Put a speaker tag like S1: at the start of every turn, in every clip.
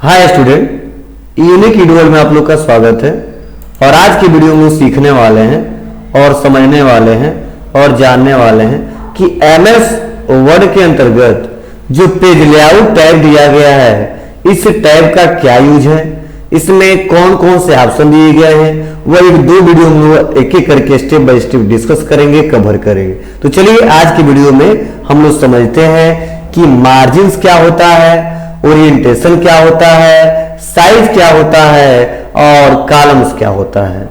S1: Hi student, unique ईडुअल में आप लोग का स्वागत है। और आज की वीडियो में सीखने वाले हैं और समझने वाले हैं और जानने वाले हैं कि एमएस वर्ड के अंतर्गत जो पेज लेआउट टैब दिया गया है, इस टैब का क्या यूज है, इसमें कौन कौन से ऑप्शन दिए गए हैं, वह एक दो वीडियो में एक एक करके स्टेप बाय स्टेप डिस्कस करेंगे, कवर करेंगे। तो चलिए आज की वीडियो में हम लोग समझते हैं कि मार्जिन्स क्या होता है, ओरिएंटेशन क्या होता है, साइज क्या होता है और कॉलम्स क्या होता है।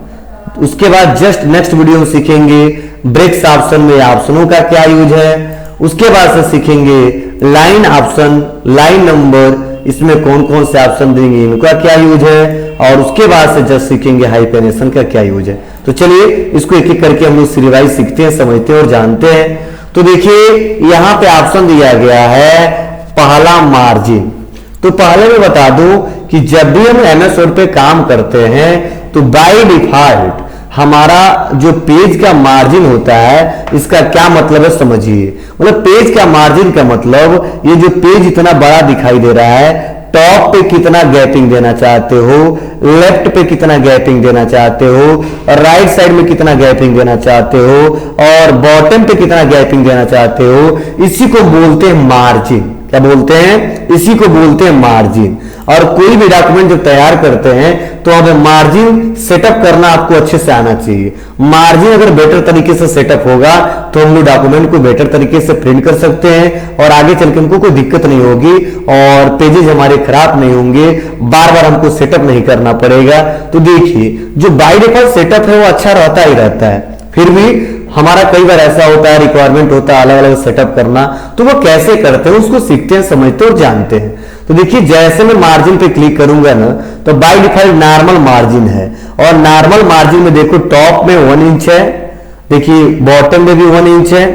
S1: उसके बाद जस्ट नेक्स्ट वीडियो में सीखेंगे ब्रेक्स ऑप्शन में ऑप्शनों का क्या यूज है। उसके बाद से सीखेंगे लाइन ऑप्शन, लाइन नंबर, इसमें कौन कौन से ऑप्शन देंगे, इनका क्या यूज है। और उसके बाद से जस्ट सीखेंगे हाइपेनेशन का क्या यूज है। तो चलिए इसको एक एक करके हम लोग सीरियलाइज सीखते हैं, समझते हैं और जानते हैं। तो देखिए यहाँ पे ऑप्शन दिया गया है पहला मार्जिन। तो पहले मैं बता दूं कि जब भी हम एमएस वर्ड पे काम करते हैं तो बाय डिफॉल्ट हमारा जो पेज का मार्जिन होता है, इसका क्या मतलब है समझिए। मतलब पेज का मार्जिन का मतलब ये जो पेज इतना बड़ा दिखाई दे रहा है, टॉप पे कितना गैपिंग देना चाहते हो, लेफ्ट पे कितना गैपिंग देना चाहते हो, राइट साइड में कितना गैपिंग देना चाहते हो और बॉटम पे कितना गैपिंग देना चाहते हो, इसी को बोलते हैं मार्जिन। क्या बोलते हैं? इसी को बोलते हैं मार्जिन। और कोई भी डॉक्यूमेंट जब तैयार करते हैं तो हमें मार्जिन सेटअप करना आपको अच्छे से आना चाहिए। मार्जिन अगर बेटर तरीके से सेटअप होगा तो हम लोग डॉक्यूमेंट को बेटर तरीके से प्रिंट कर सकते हैं और आगे चल के हमको कोई दिक्कत नहीं होगी और पेजेस हमारे खराब नहीं होंगे, बार बार हमको सेटअप नहीं करना पड़ेगा। तो देखिए जो बाय डिफॉल्ट सेटअप है वो अच्छा रहता ही रहता है, फिर भी हमारा कई बार ऐसा होता है, रिक्वायरमेंट होता है अलग अलग सेटअप करना, तो वो कैसे करते हैं उसको सीखते हैं, समझते हैं और जानते हैं। तो देखिए जैसे मैं मार्जिन पे क्लिक करूंगा ना तो बाय डिफॉल्ट नॉर्मल मार्जिन है और नॉर्मल मार्जिन में देखो टॉप में 1 इंच है, देखिए बॉटम में भी 1 इंच है,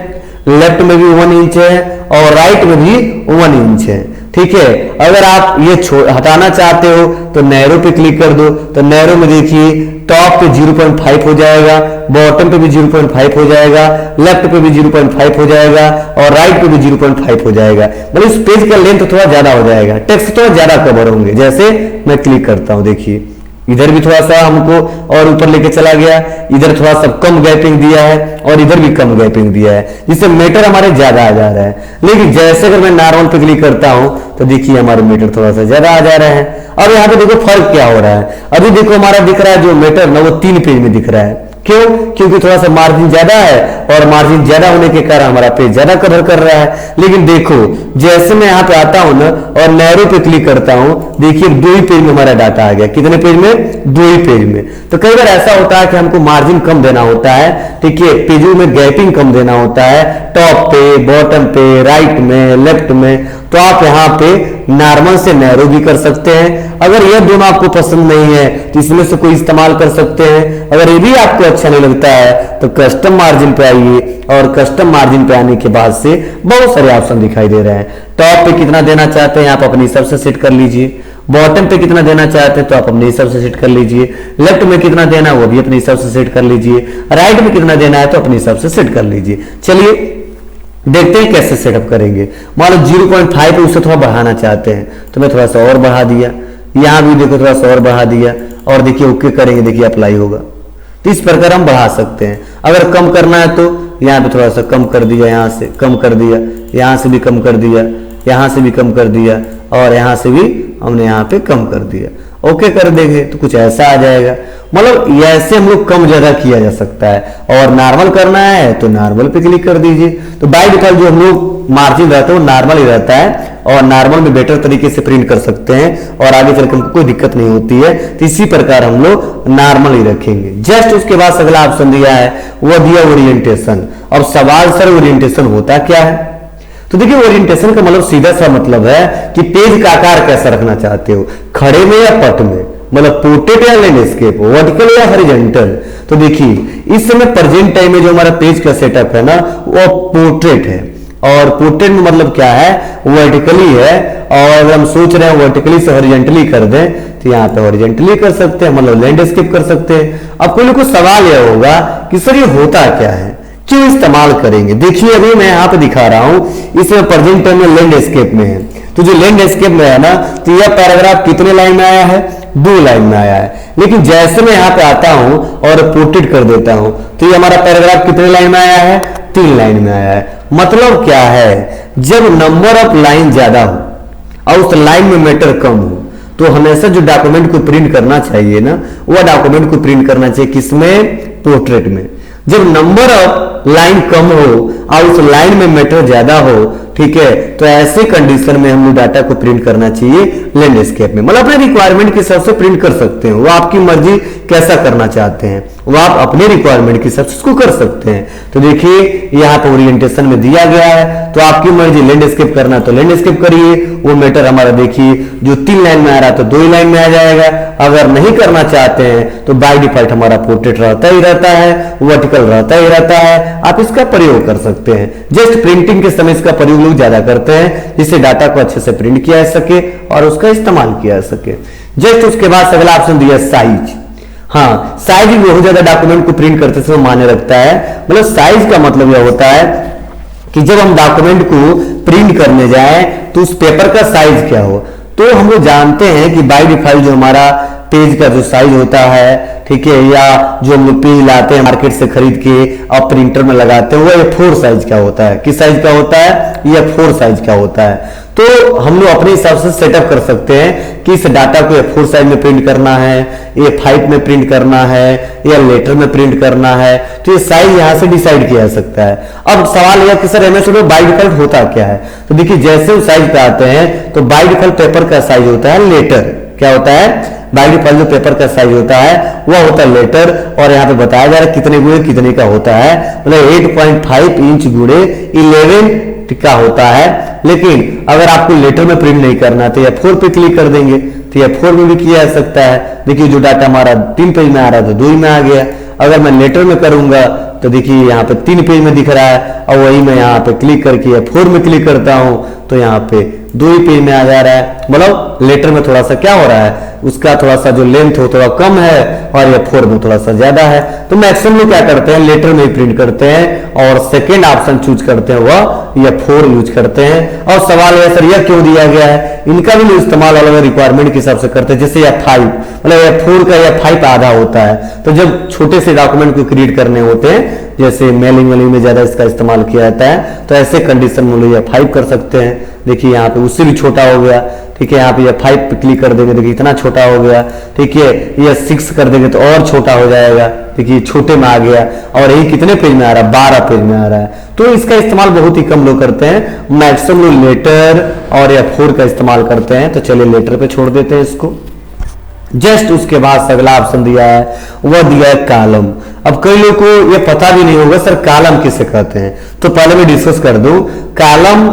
S1: लेफ्ट में भी 1 इंच है और राइट में भी 1 इंच है। ठीक है, अगर आप ये हटाना चाहते हो तो नैरो पे क्लिक कर दो। तो नैरो में देखिए टॉप पे 0.5 हो जाएगा, बॉटम पे भी 0.5 हो जाएगा, लेफ्ट पे भी 0.5 हो जाएगा और राइट पे भी 0.5 हो जाएगा। मतलब इस पेज का लेंथ थोड़ा ज्यादा हो जाएगा, टेक्स्ट थोड़ा ज्यादा कवर होंगे। जैसे मैं क्लिक करता हूं, देखिए इधर भी थोड़ा सा हमको और ऊपर लेके चला गया, इधर थोड़ा सा कम गैपिंग दिया है और इधर भी कम गैपिंग दिया है, जिससे मीटर हमारे ज्यादा आ जा रहा है। लेकिन जैसे अगर मैं नॉर्मल पे क्लिक करता हूं तो देखिए हमारे मीटर थोड़ा सा ज्यादा आ जा रहे हैं। अब यहाँ पे देखो फर्क क्या हो रहा है, अभी देखो हमारा दिख रहा है जो मीटर ना वो 3 पेज में दिख रहा है। क्यों? क्योंकि थोड़ा सा मार्जिन ज्यादा है और मार्जिन ज्यादा होने के कारण हमारा पेज ज्यादा कवर कर रहा है। लेकिन देखो जैसे मैं यहाँ पे आता हूं ना और नैरो पे क्लिक करता हूं, देखिए 2 ही पेज में हमारा डाटा आ गया। कितने पेज में? 2 ही पेज में। तो कई बार ऐसा होता है कि हमको मार्जिन कम देना होता है, ठीक है, पेजों में गैपिंग कम देना होता है, टॉप पे, बॉटम पे, राइट में, लेफ्ट में। तो आप यहाँ पे नॉर्मल से नैरो भी कर सकते हैं। अगर ये दोनों आपको पसंद नहीं है तो इसमें से कोई इस्तेमाल कर सकते हैं। अगर ये भी आपको अच्छा नहीं लगता है तो कस्टम मार्जिन पे आइए और कस्टम मार्जिन पे आने के बाद से बहुत सारे ऑप्शन दिखाई दे रहे हैं। टॉप पे कितना देना चाहते हैं आप अपने हिसाब से सेट कर लीजिए, बॉटम पे कितना देना चाहते हैं तो आप अपने हिसाब से सेट कर लीजिए, लेफ्ट में कितना देना है वो भी अपने हिसाब से सेट कर लीजिए, राइट में कितना देना है तो अपने हिसाब से सेट कर लीजिए। चलिए देखते हैं कैसे सेटअप करेंगे। मान लो 0.5 उससे थोड़ा बढ़ाना चाहते हैं तो मैं थोड़ा सा और बढ़ा दिया, यहां भी देखो थोड़ा सा और बढ़ा दिया और देखिए ओके करेंगे, देखिए अप्लाई होगा। तो इस प्रकार हम बढ़ा सकते हैं। अगर कम करना है तो यहाँ पे थोड़ा सा कम कर दिया, यहाँ से कम कर दिया, यहाँ से भी कम कर दिया, यहाँ से भी कम कर दिया और यहाँ से भी हमने यहाँ पे कम कर दिया। ओके कर देंगे तो कुछ ऐसा आ जाएगा। मतलब ऐसे हम लोग कम ज्यादा किया जा सकता है। और नॉर्मल करना है तो नॉर्मल पे क्लिक कर दीजिए। तो बाय डिफॉल्ट जो हम लोग मार्जिन रहता है वो नॉर्मल ही रहता है और नॉर्मल में बेटर तरीके से प्रिंट कर सकते हैं और आगे चलकर हमको कोई दिक्कत नहीं होती है। तो इसी प्रकार हम लोग नॉर्मल ही रखेंगे। जस्ट उसके बाद अगला ऑप्शन दिया है वो दिया ओरिएंटेशन। अब सवाल सर ओरिएंटेशन होता क्या है? तो देखिए ओरिएंटेशन का मतलब सीधा सा मतलब है कि पेज का आकार कैसा रखना चाहते हो, खड़े में या पट में, मतलब पोर्ट्रेट या लैंडस्केप, वर्टिकल या हॉरिजॉन्टल। तो देखिए इस समय प्रेजेंट टाइम में जो हमारा पेज का सेटअप है ना वो पोर्ट्रेट है और पोर्ट्रेट में मतलब क्या है, वर्टिकली है। और अगर हम सोच रहे हैं वर्टिकली से हॉरिजॉन्टली कर दें तो यहाँ पे हॉरिजॉन्टली कर सकते हैं, मतलब लैंडस्केप कर सकते हैं। अब कोई लोग को सवाल यह होगा कि सर ये होता क्या है, क्यों इस्तेमाल करेंगे। देखिए अभी मैं यहाँ पे दिखा रहा हूं, इसमें प्रेजेंट टाइम में लैंडस्केप में है, तो जो लैंडस्केप में है ना, तो यह पैराग्राफ कितने लाइन में आया है, 2 लाइन में आया है। लेकिन जैसे मैं यहाँ पे आता हूं और पोर्ट्रेट कर देता हूं, तो ये हमारा पैराग्राफ कितने लाइन में आया है, 3 लाइन में आया है। मतलब क्या है, जब नंबर ऑफ लाइन ज्यादा हो और उस लाइन में मैटर कम हो, तो हमेशा जो डॉक्यूमेंट को प्रिंट करना चाहिए ना, वह डॉक्यूमेंट को प्रिंट करना चाहिए किसमें, पोर्ट्रेट में। जब नंबर ऑफ लाइन कम हो और उस लाइन में मैटर ज्यादा हो, ठीक है, तो ऐसे कंडीशन में हम लोग डाटा को प्रिंट करना चाहिए लैंडस्केप में। मतलब अपने रिक्वायरमेंट के हिसाब से प्रिंट कर सकते हैं, वो आपकी मर्जी कैसा करना चाहते हैं, वो आप अपने रिक्वायरमेंट के हिसाब से उसको कर सकते हैं। तो देखिए यहाँ पे ओरिएंटेशन में दिया गया है, तो आपकी मर्जी लैंडस्केप करना तो लैंडस्केप करिए। वो मैटर हमारा देखिए जो 3 लाइन में आ रहा तो 2 लाइन में आ जाएगा। अगर नहीं करना चाहते हैं तो बाय डिफॉल्ट हमारा पोर्ट्रेट रहता ही रहता है, वर्टिकल रहता ही रहता है। आप इसका प्रयोग कर सकते हैं। जस्ट प्रिंटिंग के समय इसका प्रयोग लोग ज्यादा करते हैं, जिससे डाटा को अच्छे से प्रिंट किया जा सके और उसका इस्तेमाल किया जा सके। जस्ट उसके बाद अगला ऑप्शन दिया साइज। हाँ, साइज भी बहुत ज्यादा डॉक्यूमेंट को प्रिंट करते समय मायने रखता है। मतलब साइज का मतलब यह होता है कि जब हम डॉक्यूमेंट को प्रिंट करने जाएं तो उस पेपर का साइज क्या हो। तो हम लोग जानते हैं कि बाय डिफॉल्ट जो हमारा पेज का जो साइज होता है, ठीक है, या जो हम लोग पेज लाते हैं मार्केट से खरीद के और प्रिंटर में लगाते हैं, वो A4 साइज का होता है। किस साइज का होता है, ये A4 साइज का होता है। तो हम लोग अपने हिसाब से सेटअप कर सकते हैं कि इस डाटा को A4 साइज में प्रिंट करना है, A5 में प्रिंट करना है, या लेटर में प्रिंट करना है। तो ये साइज यहां से डिसाइड किया जा सकता है। अब सवाल यह कि सर MS वर्ड में बाय डिफॉल्ट होता क्या है। तो देखिए जैसे वो साइज पे आते हैं तो बाय डिफॉल्ट पेपर का साइज होता है लेटर। क्या होता है, बाय डिफॉल्ट जो पेपर का साइज होता है वह होता है लेटर। और यहाँ पे बताया जा रहा है कितने गुणे कितने का होता है, मतलब 8.5 इंच गुणे 11 का होता है। लेकिन अगर आपको लेटर में प्रिंट नहीं करना तो A4 पे क्लिक कर देंगे तो A4 में भी किया जा सकता है। देखिए जो डाटा हमारा 3 पेज में आ रहा था 2 ही में आ गया। अगर मैं लेटर में करूंगा तो देखिए यहाँ पे 3 पेज में दिख रहा है, और वही मैं यहाँ पे क्लिक करके A4 में क्लिक करता हूं तो यहाँ पे 2 ही पेज में आ जा रहा है। मतलब लेटर में थोड़ा सा क्या हो रहा है, उसका थोड़ा सा जो लेंथ हो थोड़ा कम है और A4 में थोड़ा सा ज्यादा है। तो मैक्सिमम लोग क्या करते हैं, लेटर में ही प्रिंट करते हैं और सेकेंड ऑप्शन चूज करते हैं वह A4 यूज करते हैं। और सवाल है सर यह क्यों दिया गया है, इनका भी लोग इस्तेमाल अलग रिक्वायरमेंट के हिसाब से करते हैं। जैसे A5 मतलब A4 का A5 आधा होता है। तो जब छोटे से डॉक्यूमेंट को क्रिएट करने होते हैं, जैसे मेलिंग वेलिंग में ज्यादा इसका इस्तेमाल किया जाता है, तो ऐसे कंडीशन में लोग A5 कर सकते हैं। देखिए यहाँ पे उससे भी छोटा हो गया, ठीक है, यहाँ पे A5 पे क्लिक कर देंगे देखिए इतना छोटा हो गया, ठीक है। ये 6 कर देंगे तो और छोटा हो जाएगा, देखिए छोटे में आ गया। और यही कितने पेज में आ रहा है, 12 पेज में आ रहा है। तो इसका इस्तेमाल बहुत ही कम लोग करते हैं, मैक्सिमम लोग लेटर और A4 का इस्तेमाल करते हैं। तो चलिए लेटर पे छोड़ देते हैं इसको। जस्ट उसके बाद अगला ऑप्शन दिया है, वह दिया है कॉलम। अब कई लोगों को यह पता भी नहीं होगा सर कॉलम किसे कहते हैं, तो पहले मैं डिस्कस कर दूं। कॉलम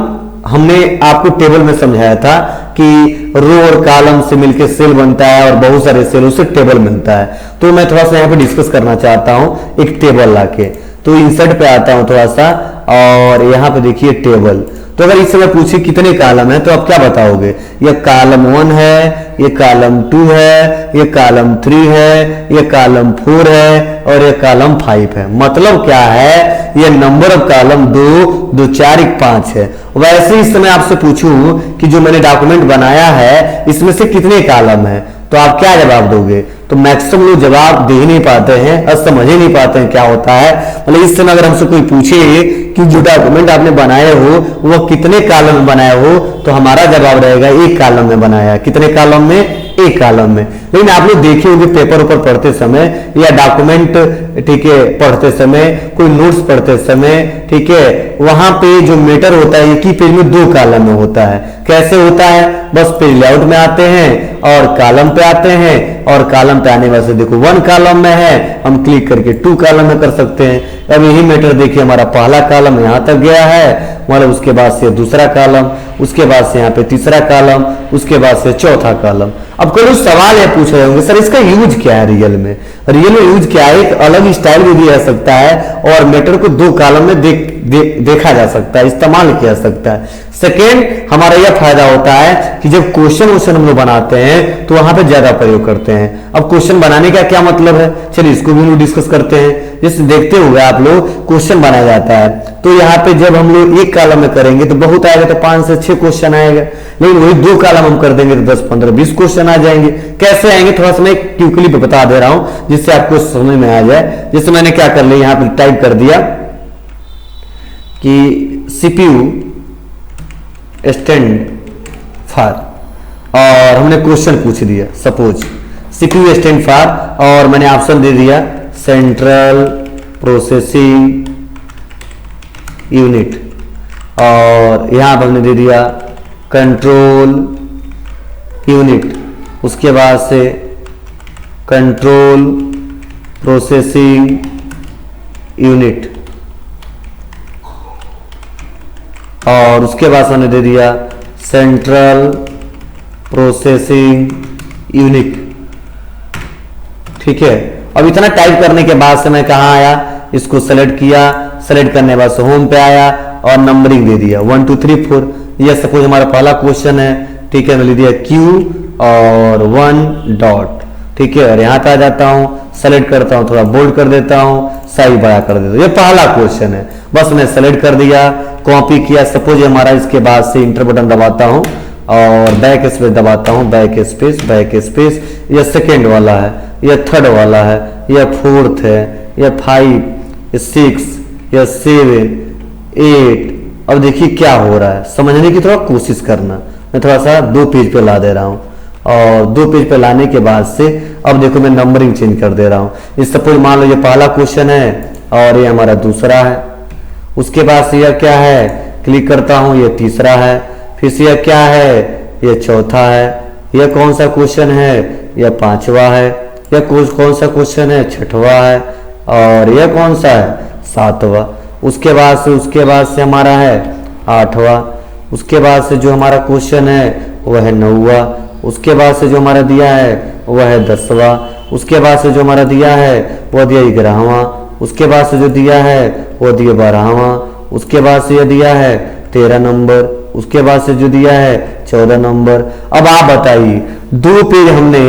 S1: हमने आपको टेबल में समझाया था कि रो और कॉलम से मिलकर सेल बनता है और बहुत सारे सेल उससे टेबल मिलता है। तो मैं थोड़ा सा यहाँ पे डिस्कस करना चाहता हूँ एक टेबल लाके। तो इंसर्ट पे आता हूँ थोड़ा सा, और यहाँ पे देखिए टेबल। तो अगर इस समय पूछे कितने कॉलम है तो आप क्या बताओगे, ये कॉलम 1 है, ये कॉलम 2 है, ये कॉलम 3 है, ये कॉलम 4 है और ये कॉलम 5 है। मतलब क्या है, ये नंबर ऑफ कॉलम 2, 2, 4, 1, 5 है। वैसे इस समय आपसे पूछूं कि जो मैंने डॉक्यूमेंट बनाया है इसमें से कितने कॉलम है, तो आप क्या जवाब दोगे। तो मैक्सिमम लोग जवाब दे ही नहीं पाते हैं और समझ ही नहीं पाते हैं क्या होता है। मतलब इस समय अगर हमसे कोई पूछे कि जो डॉक्यूमेंट आपने बनाए हो वो कितने कॉलम में बनाए हो, तो हमारा जवाब रहेगा 1 कॉलम में बनाया। कितने कॉलम में, 1 कॉलम में। लेकिन आप लोग देखे होंगे पेपर ऊपर पढ़ते समय या डॉक्यूमेंट, ठीक है, पढ़ते समय, कोई नोट्स पढ़ते समय, ठीक है, वहां पे जो मैटर होता है एक ही पेज में 2 कॉलम में होता है। कैसे होता है, बस पेज लेआउट में आते हैं और कॉलम पे आते हैं, और कॉलम पे आने वाले देखो 1 कॉलम में है, हम क्लिक करके 2 कॉलम में कर सकते हैं। अब यही मैटर देखिए हमारा पहला कॉलम यहां तक गया है, मतलब उसके बाद से दूसरा कॉलम, उसके बाद से यहाँ पे तीसरा कॉलम, उसके बाद से चौथा कॉलम। अब कोई सवाल ये पूछ रहे होंगे सर इसका यूज क्या है रियल में। रियल में यूज क्या है, एक अलग स्टाइल भी दिया जा सकता है और मैटर को 2 कॉलम में देखा जा सकता है, इस्तेमाल किया जा सकता है। सेकेंड हमारा यह फायदा होता है कि जब क्वेश्चन हम लोग बनाते हैं तो वहां पे ज्यादा प्रयोग करते हैं। अब क्वेश्चन बनाने का क्या मतलब है, चलिए इसको भी हम डिस्कस करते हैं। जैसे देखते हुए आप लोग क्वेश्चन बनाया जाता है। तो यहाँ पे जब हम लोग एक कॉलम में करेंगे तो बहुत आएगा, तो 5 से 6 क्वेश्चन आएगा, लेकिन वही 2 कॉलम हम कर देंगे तो 10, 15, 20 क्वेश्चन आ जाएंगे। कैसे आएंगे थोड़ा सा मैं क्विकली पे बता दे रहा हूं जिससे आपको समझ में आ जाए। जैसे मैंने क्या कर लिया, यहाँ पे टाइप कर दिया कि CPU स्टैंड फॉर, और हमने क्वेश्चन पूछ दिया सपोज CPU स्टैंड फॉर, और मैंने ऑप्शन दे दिया सेंट्रल प्रोसेसिंग यूनिट, और यहां पर हमने दे दिया कंट्रोल यूनिट, उसके बाद से कंट्रोल प्रोसेसिंग यूनिट, और उसके बाद हमने दे दिया सेंट्रल प्रोसेसिंग यूनिट। ठीक है, अब इतना टाइप करने के बाद से मैं कहाँ आया, इसको सेलेक्ट किया, सेलेक्ट करने के बाद से होम पे आया और नंबरिंग दे दिया 1 2 3 4। ये सपोज हमारा पहला क्वेश्चन है, ठीक है, मैं लिख दिया Q और 1 डॉट, ठीक है, और यहाँ पे आ जाता हूँ, सेलेक्ट करता हूँ, थोड़ा बोल्ड कर देता हूँ, साइज बड़ा कर देता हूँ। ये पहला क्वेश्चन है, बस मैं सेलेक्ट कर दिया, कॉपी किया, सपोज हमारा, इसके बाद से इंटर बटन दबाता हूँ और बैक स्पेस दबाता हूँ, बैक स्पेस, यह सेकेंड वाला है, यह थर्ड वाला है, यह फोर्थ है, यह 5, यह 6, यह 7, 8। अब देखिए क्या हो रहा है, समझने की थोड़ा कोशिश करना। मैं थोड़ा सा 2 पेज पे ला दे रहा हूँ, और 2 पेज पे लाने के बाद से अब देखो मैं नंबरिंग चेंज कर दे रहा हूँ। इस सपोज मान लो ये पहला क्वेश्चन है और ये हमारा दूसरा है, उसके बाद से यह क्या है, क्लिक करता हूँ, ये तीसरा है, फिर से यह क्या है, यह चौथा है, यह कौन सा क्वेश्चन है, यह 5वां है, यह कौन सा क्वेश्चन है, 6वां है, और यह कौन सा है, 7वां। उसके बाद से हमारा है 8वां, उसके बाद से जो हमारा क्वेश्चन है वह है 9वां, उसके बाद से जो हमारा दिया है वह है 10वां, उसके बाद से जो हमारा दिया है वह दिया 11वां, उसके बाद से जो दिया है वह दिया 12वां, उसके बाद से यह दिया है 13 नंबर, उसके बाद से जो दिया है 14 नंबर। अब आप बताइए 2 पेज हमने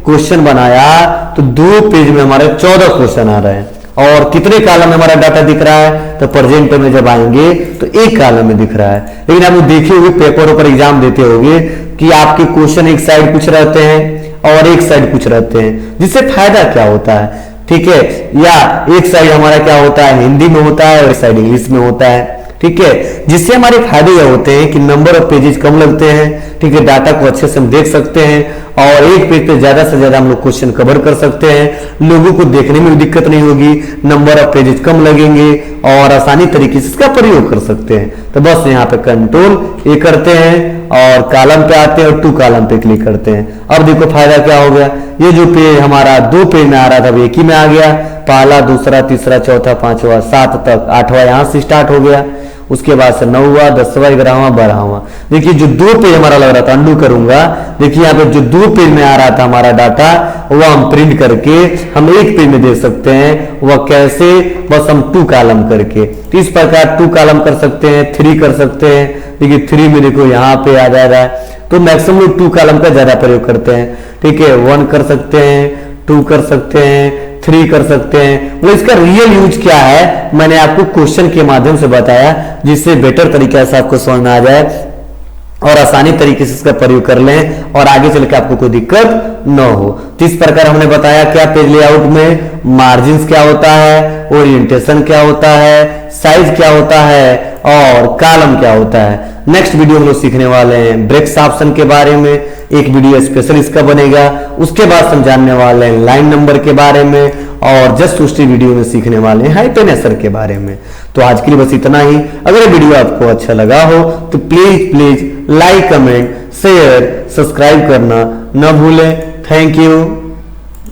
S1: क्वेश्चन बनाया तो 2 पेज में हमारे 14 क्वेश्चन आ रहे हैं, और कितने कॉलम में हमारा डाटा दिख रहा है, तो प्रेजेंट में जब आएंगे तो एक कॉलम में दिख रहा है। लेकिन आप देखे होंगे पेपर पर एग्जाम देते होंगे कि आपके क्वेश्चन एक साइड कुछ रहते हैं और एक साइड कुछ रहते हैं, जिससे फायदा क्या होता है, ठीक है, या एक साइड हमारा क्या होता है, हिंदी में होता है और एक साइड इंग्लिश में होता है, ठीक है, जिससे हमारे फायदे यह होते हैं कि नंबर ऑफ पेजेस कम लगते हैं, ठीक है, डाटा को अच्छे से हम देख सकते हैं, और एक पेज पे ज्यादा से ज्यादा हम लोग क्वेश्चन कवर कर सकते हैं, लोगों को देखने में भी दिक्कत नहीं होगी, नंबर ऑफ पेजेस कम लगेंगे और आसानी तरीके से इसका प्रयोग कर सकते हैं। तो बस यहाँ पे कंट्रोल ए करते हैं और कॉलम पे आते हैं और 2 कॉलम पे क्लिक करते हैं। अब देखो फायदा क्या हो गया, ये जो पेज हमारा 2 पेज में आ रहा था अब एक ही में आ गया, पहला, दूसरा, तीसरा, चौथा, 5वां, 7 तक, 8वां यहाँ से स्टार्ट हो गया, उसके बाद से 9वां, 10वां, 11वां, 12वां। देखिए जो 2 पेज हमारा लग रहा था, अंडू करूंगा, देखिए यहाँ पे जो 2 पेज में आ रहा था हमारा डाटा, वह हम प्रिंट करके हम एक पेज में दे सकते हैं। वह कैसे, बस हम 2 कॉलम करके, तो इस प्रकार 2 कॉलम कर सकते हैं, 3 कर सकते हैं। देखिए 3 में देखो यहाँ पे आ जा रहा है, तो मैक्सिमम लोग 2 कॉलम का ज्यादा प्रयोग करते हैं, ठीक है, 1 कर सकते हैं, 2 कर सकते हैं, 3 कर सकते हैं। वो इसका रियल यूज क्या है मैंने आपको क्वेश्चन के माध्यम से बताया, जिससे बेटर तरीके से आपको समझ में आ जाए और आसानी तरीके से इसका प्रयोग कर लें और आगे चल के आपको कोई दिक्कत न हो। तो इस प्रकार हमने बताया क्या पेज लेआउट में मार्जिन क्या होता है, ओरिएंटेशन क्या होता है, साइज क्या होता है और कॉलम क्या होता है। नेक्स्ट वीडियो हम लोग सीखने वाले हैं ब्रेक्स ऑप्शन के बारे में, एक वीडियो स्पेशल इसका बनेगा। उसके बाद हम जानने वाले हैं लाइन नंबर के बारे में, और जस्ट उसी वीडियो में सीखने वाले हैं हाइपेनेसर के बारे में। तो आज के लिए बस इतना ही। अगर वीडियो आपको अच्छा लगा हो तो please like, comment, share, subscribe करना न भूलें। Thank you.